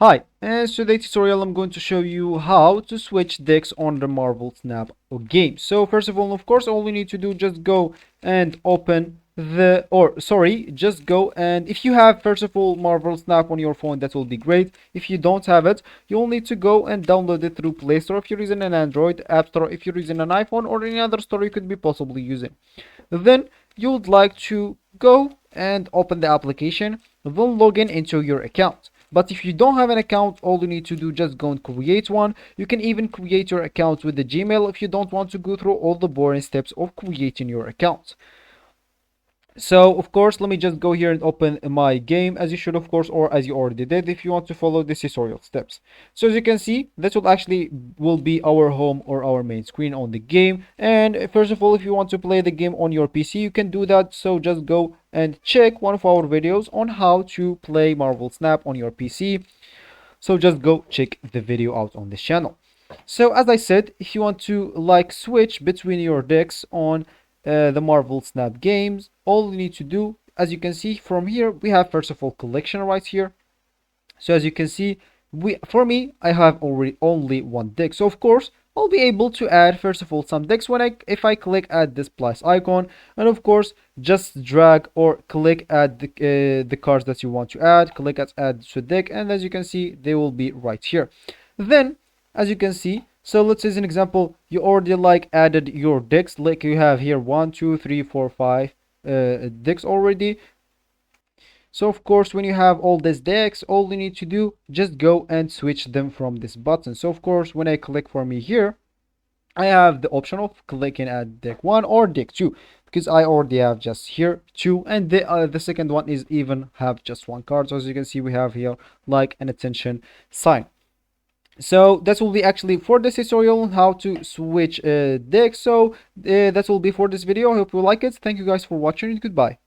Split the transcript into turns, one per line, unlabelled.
Hi, in today's tutorial I'm going to show you how to switch decks on the Marvel Snap game. So first of all, of course, all you need to do just go and open just go and if you have first of all Marvel Snap on your phone, that will be great. If you don't have it, you'll need to go and download it through Play Store if you're using an Android, App Store if you're using an iPhone, or any other store you could be possibly using. Then you would like to go and open the application, then log in into your account. But if you don't have an account, all you need to do just go and create one. You can even create your account with the Gmail if you don't want to go through all the boring steps of creating your account. So of course, let me just go here and open my game, as you should of course, or as you already did if you want to follow the tutorial steps. So as you can see, this will be our home or our main screen on the game. And first of all, if you want to play the game on your PC, you can do that. So just go and check one of our videos on how to play Marvel Snap on your PC. So just go check the video out on this channel. So as I said, if you want to like switch between your decks on the Marvel Snap games, all you need to do, as you can see from here, we have first of all collection right here. So as you can see, for me, I have already only one deck. So of course, I'll be able to add first of all some decks if I click add this plus icon, and of course just drag or click add the cards that you want to add, click add to deck, and as you can see, they will be right here. Then as you can see, so let's say as an example, you already like added your decks, like you have here 1 2 3 4 5 decks already. So of course, when you have all these decks, all you need to do, just go and switch them from this button. So of course, when I click for me here, I have the option of clicking at deck 1 or deck 2, because I already have just here 2, and the second one is even have just one card. So as you can see, we have here like an attention sign. So that will be actually for this tutorial on how to switch decks. So that will be for this video. I hope you like it. Thank you guys for watching, and goodbye.